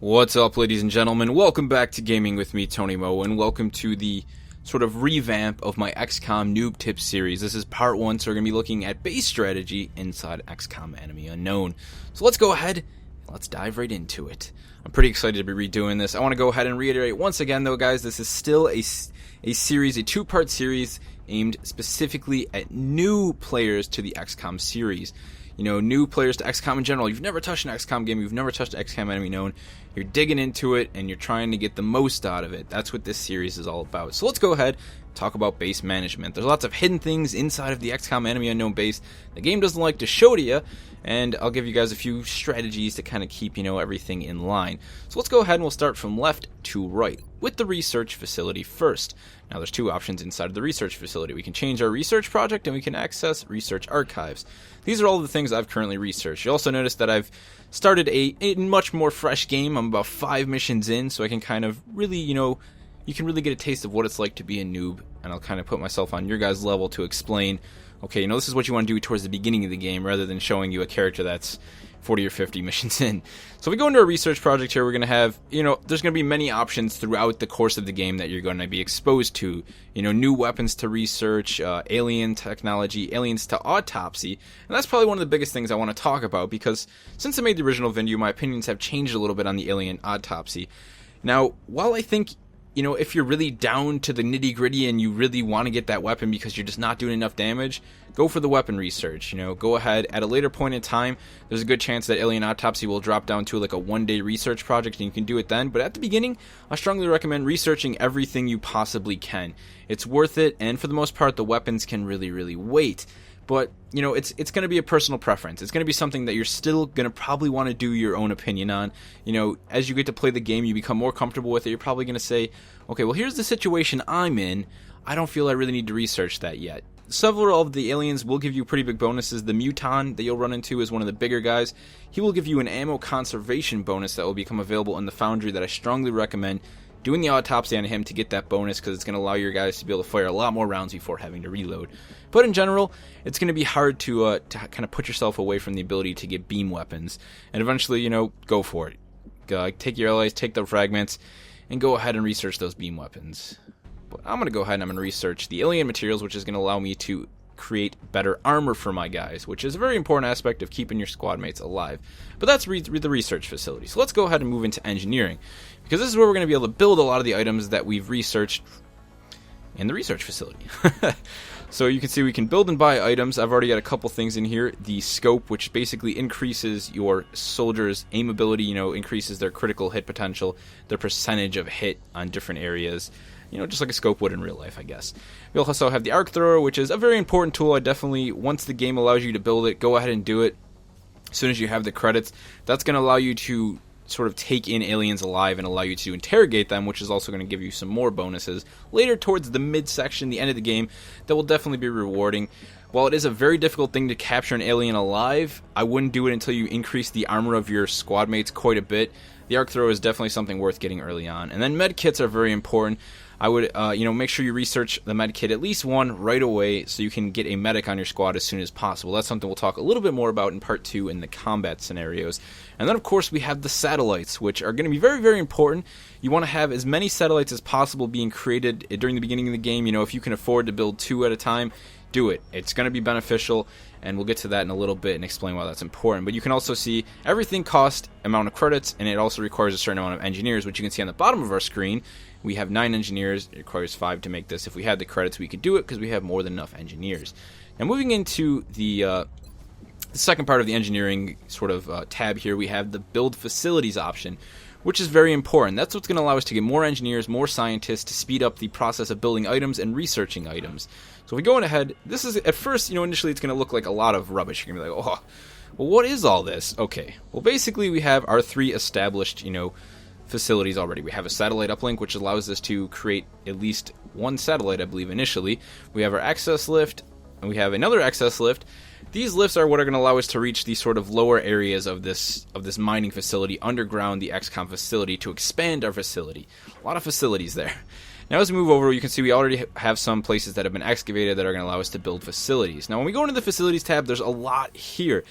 What's up, ladies and gentlemen? Welcome back to Gaming with me, Tony Mo, and welcome to the sort of revamp of my XCOM Noob Tips series. This is part 1, so we're going to be looking at base strategy inside XCOM Enemy Unknown. So let's go ahead and let's dive right into it. I'm pretty excited to be redoing this. I want to go ahead and reiterate once again, though, guys, this is still a series, a 2-part series aimed specifically at new players to the XCOM series. You know, new players to XCOM in general. You've never touched an XCOM game, you've never touched XCOM Enemy Unknown. You're digging into it, and you're trying to get the most out of it. That's what this series is all about. So let's go ahead and talk about base management. There's lots of hidden things inside of the XCOM Enemy Unknown base the game doesn't like to show to you, and I'll give you guys a few strategies to kind of keep, everything in line. So let's go ahead and we'll start from left to right with the research facility first. Now there's 2 options inside of the research facility. We can change our research project, and we can access research archives. These are all the things I've currently researched. You also notice that I've started a much more fresh game. I'm about 5 missions in, so I can kind of really, you can really get a taste of what it's like to be a noob, and I'll kind of put myself on your guys' level to explain, okay, this is what you want to do towards the beginning of the game, rather than showing you a character that's 40 or 50 missions in. So if we go into a research project here, we're going to have, there's going to be many options throughout the course of the game that you're going to be exposed to. New weapons to research, alien technology, aliens to autopsy. And that's probably one of the biggest things I want to talk about, because since I made the original video, my opinions have changed a little bit on the alien autopsy. Now, while I think, if you're really down to the nitty gritty and you really want to get that weapon because you're just not doing enough damage, go for the weapon research. Go ahead. At a later point in time, there's a good chance that Alien Autopsy will drop down to like a 1-day research project, and you can do it then. But at the beginning, I strongly recommend researching everything you possibly can. It's worth it, and for the most part, the weapons can really wait. But, it's going to be a personal preference. It's going to be something that you're still going to probably want to do your own opinion on. As you get to play the game, you become more comfortable with it. You're probably going to say, okay, well, here's the situation I'm in. I don't feel I really need to research that yet. Several of the aliens will give you pretty big bonuses. The Muton that you'll run into is one of the bigger guys. He will give you an ammo conservation bonus that will become available in the Foundry that I strongly recommend doing the autopsy on him to get that bonus, because it's going to allow your guys to be able to fire a lot more rounds before having to reload. But in general, it's going to be hard to kind of put yourself away from the ability to get beam weapons. And eventually, go for it. Take your allies, take the fragments, and go ahead and research those beam weapons. But I'm going to go ahead and I'm going to research the alien materials, which is going to allow me to create better armor for my guys, which is a very important aspect of keeping your squad mates alive. But that's the research facility. So let's go ahead and move into engineering, because this is where we're going to be able to build a lot of the items that we've researched in the research facility. So you can see we can build and buy items. I've already got a couple things in here. The scope, which basically increases your soldiers' aim ability, increases their critical hit potential, their percentage of hit on different areas. Just like a scope would in real life, I guess. We also have the arc thrower, which is a very important tool. I definitely, once the game allows you to build it, go ahead and do it. As soon as you have the credits, that's going to allow you to sort of take in aliens alive and allow you to interrogate them, which is also going to give you some more bonuses later towards the mid-section, the end of the game, that will definitely be rewarding. While it is a very difficult thing to capture an alien alive, I wouldn't do it until you increase the armor of your squad mates quite a bit. The arc thrower is definitely something worth getting early on. And then med kits are very important. I would, make sure you research the med kit, at least one, right away, so you can get a medic on your squad as soon as possible. That's something we'll talk a little bit more about in part 2 in the combat scenarios. And then, of course, we have the satellites, which are going to be very important. You want to have as many satellites as possible being created during the beginning of the game. If you can afford to build 2 at a time, do it. It's going to be beneficial, and we'll get to that in a little bit and explain why that's important. But you can also see everything costs amount of credits, and it also requires a certain amount of engineers, which you can see on the bottom of our screen. We have 9 engineers. It requires 5 to make this. If we had the credits, we could do it because we have more than enough engineers. Now, moving into the second part of the engineering sort of tab here, we have the build facilities option, which is very important. That's what's going to allow us to get more engineers, more scientists, to speed up the process of building items and researching items. So if we go ahead, this is, at first, initially it's going to look like a lot of rubbish. You're going to be like, oh, well, what is all this? Okay, well, basically we have our 3 established, facilities already. We have a satellite uplink, which allows us to create at least 1 satellite, I believe, initially. We have our access lift, and we have another access lift. These lifts are what are going to allow us to reach the sort of lower areas of this mining facility underground, the XCOM facility, to expand our facility. A lot of facilities there. Now as we move over, you can see we already have some places that have been excavated that are going to allow us to build facilities. Now when we go into the facilities tab, there's a lot here.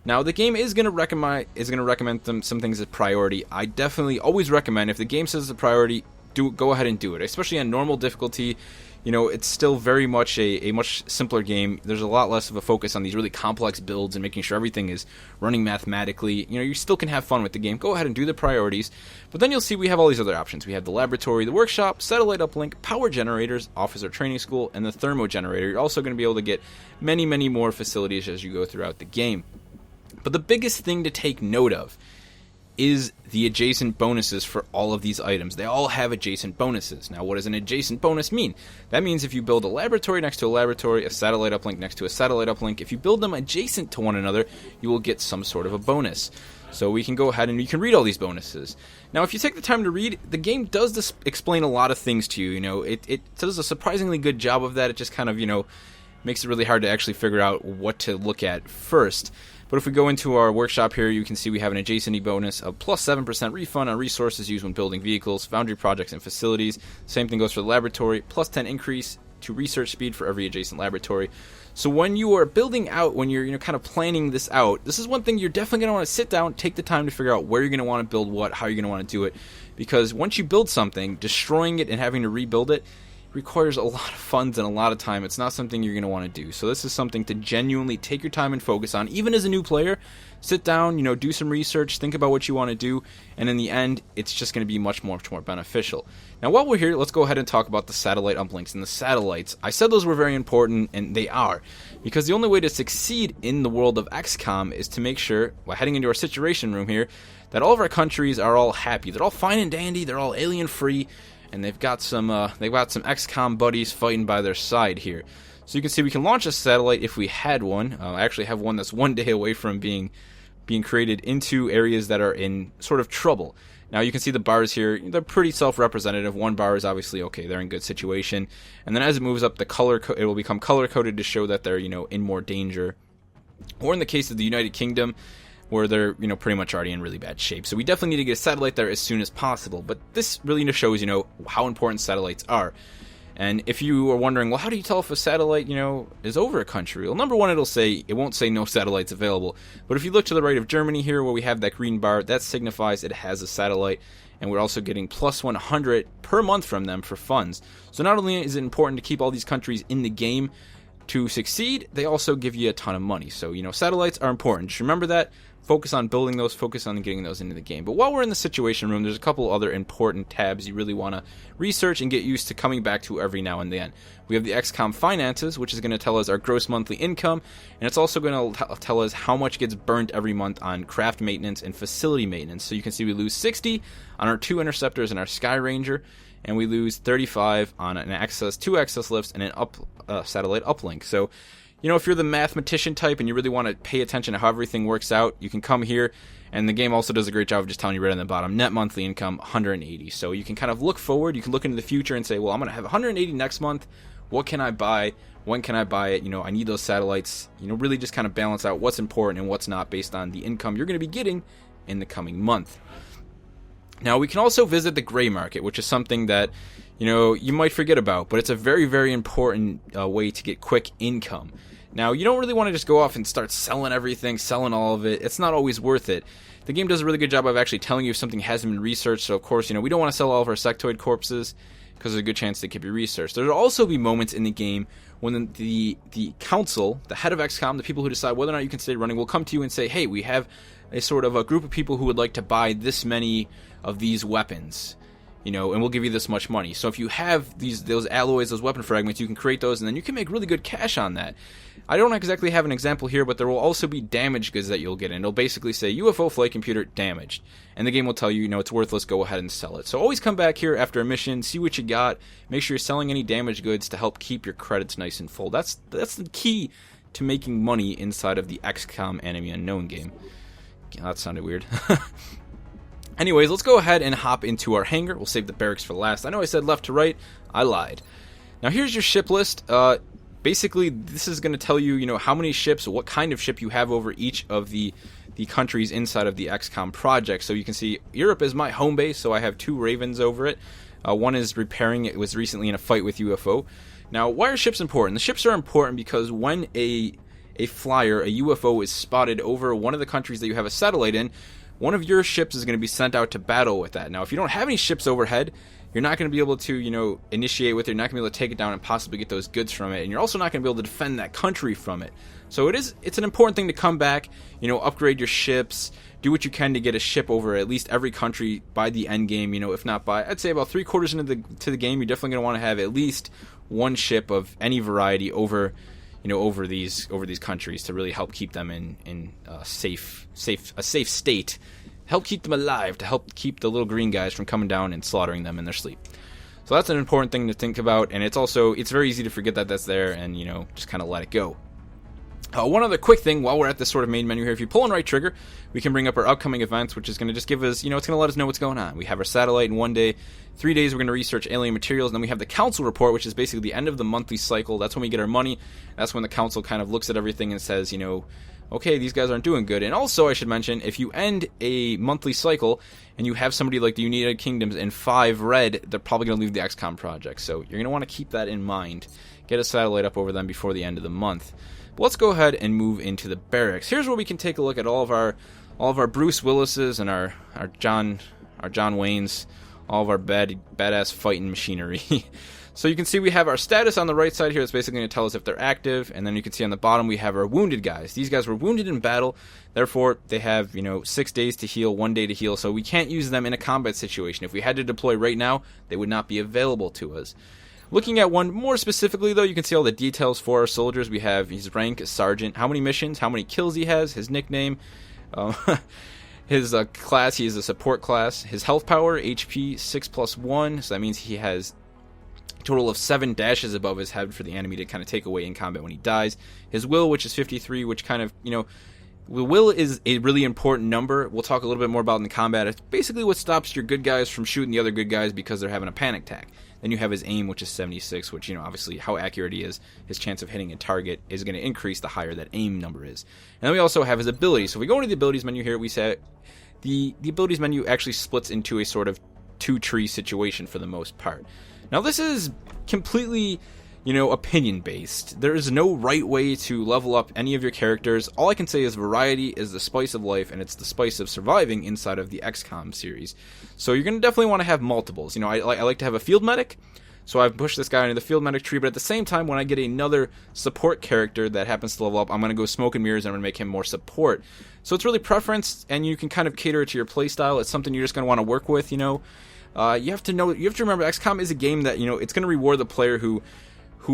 Now, the game is going to recommend some things as priority. I definitely always recommend, if the game says it's a priority, go ahead and do it, especially on normal difficulty. You know, it's still very much a much simpler game. There's a lot less of a focus on these really complex builds and making sure everything is running mathematically. You know, you still can have fun with the game. Go ahead and do the priorities. But then you'll see we have all these other options. We have the laboratory, the workshop, satellite uplink, power generators, officer training school, and the thermo generator. You're also going to be able to get many, many more facilities as you go throughout the game. But the biggest thing to take note of is the adjacent bonuses for all of these items. They all have adjacent bonuses. Now, what does an adjacent bonus mean? That means if you build a laboratory next to a laboratory, a satellite uplink next to a satellite uplink, if you build them adjacent to one another, you will get some sort of a bonus. So we can go ahead and you can read all these bonuses. Now, if you take the time to read, the game does explain a lot of things to you. You know, it does a surprisingly good job of that. It just kind of, you know, makes it really hard to actually figure out what to look at first. But if we go into our workshop here, you can see we have an adjacency bonus of plus 7% refund on resources used when building vehicles, foundry projects, and facilities. Same thing goes for the laboratory, plus 10 increase to research speed for every adjacent laboratory. So when you are building out, when you're kind of planning this out, this is one thing you're definitely going to want to sit down, take the time to figure out where you're going to want to build what, how you're going to want to do it. Because once you build something, destroying it and having to rebuild it requires a lot of funds and a lot of time. It's not something you're going to want to do. So this is something to genuinely take your time and focus on. Even as a new player, sit down, you know, do some research, think about what you want to do, and in the end, it's just going to be much more beneficial. Now, while we're here, let's go ahead and talk about the satellite uplinks. And the satellites, I said those were very important, and they are. Because the only way to succeed in the world of XCOM is to make sure, while heading into our situation room here, that all of our countries are all happy. They're all fine and dandy, they're all alien-free, and they've got some XCOM buddies fighting by their side here. So you can see we can launch a satellite if we had one. I actually have one that's one day away from being created into areas that are in sort of trouble. Now you can see the bars here, they're pretty self-representative. One bar is obviously okay, they're in good situation. And then as it moves up, the color it will become color-coded to show that they're, you know, in more danger. Or in the case of the United Kingdom, where they're, you know, pretty much already in really bad shape. So we definitely need to get a satellite there as soon as possible. But this really just shows, you know, how important satellites are. And if you are wondering, well, how do you tell if a satellite, you know, is over a country? Well, number one, it won't say no satellites available. But if you look to the right of Germany here, where we have that green bar, that signifies it has a satellite. And we're also getting plus 100 per month from them for funds. So not only is it important to keep all these countries in the game to succeed, they also give you a ton of money. So, you know, satellites are important. Just remember that. Focus on building those, focus on getting those into the game. But while we're in the situation room, there's a couple other important tabs you really want to research and get used to coming back to every now and then. We have the XCOM finances, which is going to tell us our gross monthly income, and it's also going to tell us how much gets burnt every month on craft maintenance and facility maintenance. So you can see we lose 60 on our 2 interceptors and our Sky Ranger, and we lose 35 on an XS, 2 XS lifts, and an satellite uplink. So, you know, if you're the mathematician type and you really want to pay attention to how everything works out, you can come here, and the game also does a great job of just telling you right on the bottom, net monthly income, 180. So you can kind of look forward, you can look into the future and say, well, I'm going to have 180 next month, what can I buy, when can I buy it, you know, I need those satellites, you know, really just kind of balance out what's important and what's not based on the income you're going to be getting in the coming month. Now, we can also visit the gray market, which is something that, you know, you might forget about, but it's a very, very important way to get quick income. Now, you don't really want to just go off and start selling everything, selling all of it. It's not always worth it. The game does a really good job of actually telling you if something hasn't been researched. So, of course, you know, we don't want to sell all of our sectoid corpses because there's a good chance they could be researched. There'll also be moments in the game when the council, the head of XCOM, the people who decide whether or not you can stay running, will come to you and say, hey, we have a sort of a group of people who would like to buy this many of these weapons, you know, and we'll give you this much money. So if you have those alloys, those weapon fragments, you can create those, and then you can make really good cash on that. I don't exactly have an example here, but there will also be damaged goods that you'll get, and it'll basically say UFO flight computer damaged, and the game will tell you, you know, it's worthless, go ahead and sell it. So always come back here after a mission, see what you got, make sure you're selling any damaged goods to help keep your credits nice and full. That's the key to making money inside of the XCOM Enemy Unknown game. Yeah, that sounded weird. Anyways, let's go ahead and hop into our hangar. We'll save the barracks for last. I know I said left to right. I lied. Now here's your ship list. Basically, this is going to tell you, you know, how many ships, what kind of ship you have over each of the countries inside of the XCOM project. So you can see Europe is my home base, so I have 2 Ravens over it. One is repairing. It was recently in a fight with UFO. Now, why are ships important? The ships are important because when a a flyer, a UFO, is spotted over one of the countries that you have a satellite in, one of your ships is going to be sent out to battle with that. Now, if you don't have any ships overhead, you're not going to be able to, initiate with it. You're not going to be able to take it down and possibly get those goods from it. And you're also not going to be able to defend that country from it. So it's an important thing to come back, upgrade your ships, do what you can to get a ship over at least every country by the end game. If not by, I'd say about 3/4 into the game, you're definitely going to want to have at least one ship of any variety over these countries to really help keep them in a safe state. Help keep them alive, to help keep the little green guys from coming down and slaughtering them in their sleep. So that's an important thing to think about, and it's very easy to forget that that's there and, just kind of let it go. One other quick thing while we're at this sort of main menu here, if you pull on right trigger, we can bring up our upcoming events, which is going to just give us, it's going to let us know what's going on. We have our satellite in 1 day, 3 days we're going to research alien materials, and then we have the council report, which is basically the end of the monthly cycle. That's when we get our money. That's when the council kind of looks at everything and says, okay, these guys aren't doing good. And also, I should mention, if you end a monthly cycle and you have somebody like the United Kingdoms in 5 red, they're probably going to leave the XCOM project. So you're going to want to keep that in mind. Get a satellite up over them before the end of the month. But let's go ahead and move into the barracks. Here's where we can take a look at all of our Bruce Willises and our John Waynes, all of our badass fighting machinery. So you can see we have our status on the right side here. It's basically going to tell us if they're active. And then you can see on the bottom we have our wounded guys. These guys were wounded in battle. Therefore, they have, 6 days to heal, 1 day to heal. So we can't use them in a combat situation. If we had to deploy right now, they would not be available to us. Looking at one more specifically, though, you can see all the details for our soldiers. We have his rank as sergeant, how many missions, how many kills he has, his nickname, his class. He is a support class. His health power, HP 6+1. So that means he has total of 7 dashes above his head for the enemy to kind of take away in combat when he dies. His will, which is 53, which kind of, will is a really important number. We'll talk a little bit more about in the combat. It's basically what stops your good guys from shooting the other good guys because they're having a panic attack. Then you have his aim, which is 76, which, obviously how accurate he is, his chance of hitting a target is going to increase the higher that aim number is. And then we also have his abilities. So if we go into the abilities menu here, we say the abilities menu actually splits into a sort of 2-tree situation for the most part. Now this is completely, opinion based. There is no right way to level up any of your characters. All I can say is variety is the spice of life, and it's the spice of surviving inside of the XCOM series. So you're going to definitely want to have multiples. I like to have a field medic, so I've pushed this guy into the field medic tree, but at the same time, when I get another support character that happens to level up, I'm going to go smoke and mirrors and I'm going to make him more support. So it's really preference, and you can kind of cater it to your playstyle. It's something you're just going to want to work with, You have to remember, XCOM is a game that, it's going to reward the player who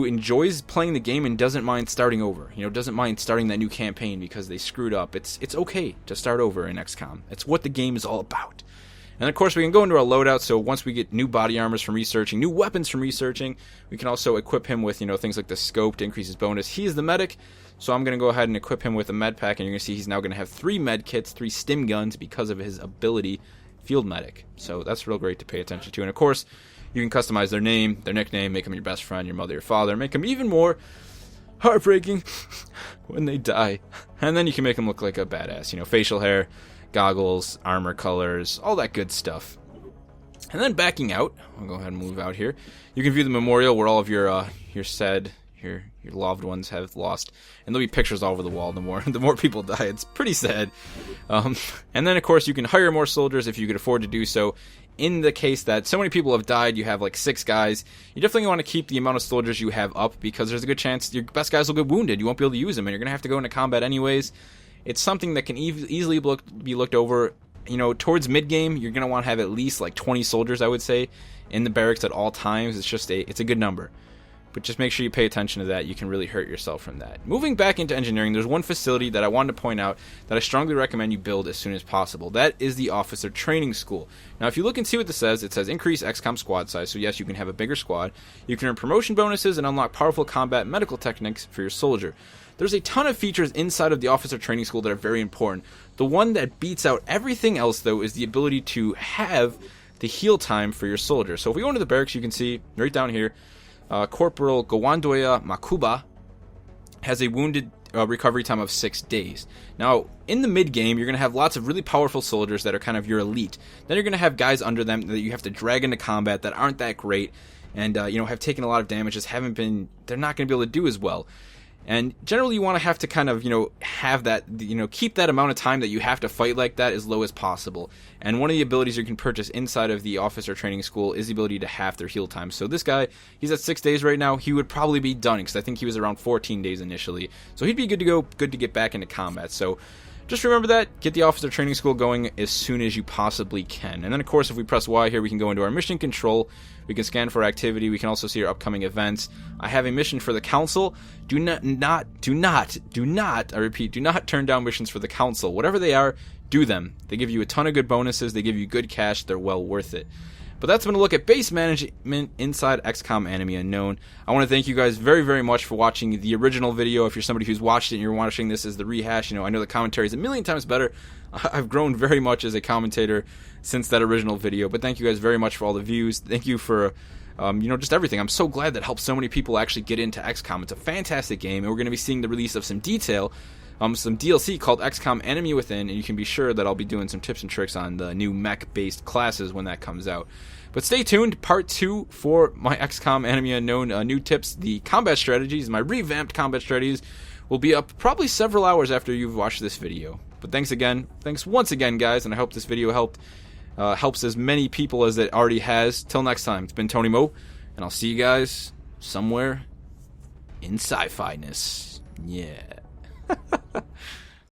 enjoys playing the game and doesn't mind starting over. Doesn't mind starting that new campaign because they screwed up. It's okay to start over in XCOM. It's what the game is all about. And of course, we can go into our loadout. So once we get new body armors from researching, new weapons from researching, we can also equip him with, things like the scope to increase his bonus. He is the medic, so I'm going to go ahead and equip him with a med pack, and you're going to see he's now going to have 3 med kits, 3 stim guns because of his ability, field medic. So that's real great to pay attention to. And of course, you can customize their name, their nickname, make them your best friend, your mother, your father, make them even more heartbreaking when they die. And then you can make them look like a badass, facial hair, goggles, armor colors, all that good stuff. And then backing out, I'll go ahead and move out here. You can view the memorial where all of your loved ones have lost, and there'll be pictures all over the wall. The more people die, it's pretty sad. And then of course you can hire more soldiers if you could afford to do so. In the case that so many people have died, you have like 6 guys, you definitely want to keep the amount of soldiers you have up, because there's a good chance your best guys will get wounded. You won't be able to use them, and you're going to have to go into combat anyways. It's something that can easily be looked over. Towards mid-game, you're going to want to have at least like 20 soldiers, I would say, in the barracks at all times. It's a good number. But just make sure you pay attention to that. You can really hurt yourself from that. Moving back into engineering, there's one facility that I wanted to point out that I strongly recommend you build as soon as possible. That is the Officer Training School. Now, if you look and see what this says, it says increase XCOM squad size. So yes, you can have a bigger squad. You can earn promotion bonuses and unlock powerful combat medical techniques for your soldier. There's a ton of features inside of the Officer Training School that are very important. The one that beats out everything else, though, is the ability to have the heal time for your soldier. So if we go into the barracks, you can see right down here, Corporal Gowandoya Makuba has a wounded recovery time of 6 days. Now, in the mid-game, you're going to have lots of really powerful soldiers that are kind of your elite. Then you're going to have guys under them that you have to drag into combat that aren't that great and, have taken a lot of damage, they're not going to be able to do as well. And generally you want to have to kind of, have that, keep that amount of time that you have to fight like that as low as possible. And one of the abilities you can purchase inside of the officer training school is the ability to halve their heal time. So this guy, he's at 6 days right now. He would probably be done because I think he was around 14 days initially. So he'd be good to go, good to get back into combat. So just remember that. Get the officer training school going as soon as you possibly can. And then, of course, if we press Y here, we can go into our mission control. We can scan for activity. We can also see our upcoming events. I have a mission for the council. Do not, I repeat, do not turn down missions for the council. Whatever they are, do them. They give you a ton of good bonuses. They give you good cash. They're well worth it. But that's been a look at base management inside XCOM Enemy Unknown. I want to thank you guys very, very much for watching the original video. If you're somebody who's watched it and you're watching this as the rehash, I know the commentary is a million times better. I've grown very much as a commentator since that original video. But thank you guys very much for all the views. Thank you for, just everything. I'm so glad that helped so many people actually get into XCOM. It's a fantastic game, and we're going to be seeing the release of some detail. Some DLC called XCOM Enemy Within, and you can be sure that I'll be doing some tips and tricks on the new mech-based classes when that comes out. But stay tuned, part 2 for my XCOM Enemy Unknown new tips. The combat strategies, my revamped combat strategies, will be up probably several hours after you've watched this video. But thanks once again, guys, and I hope this video helps as many people as it already has. Till next time, it's been Tony Mo, and I'll see you guys somewhere in sci-fi-ness. Yeah.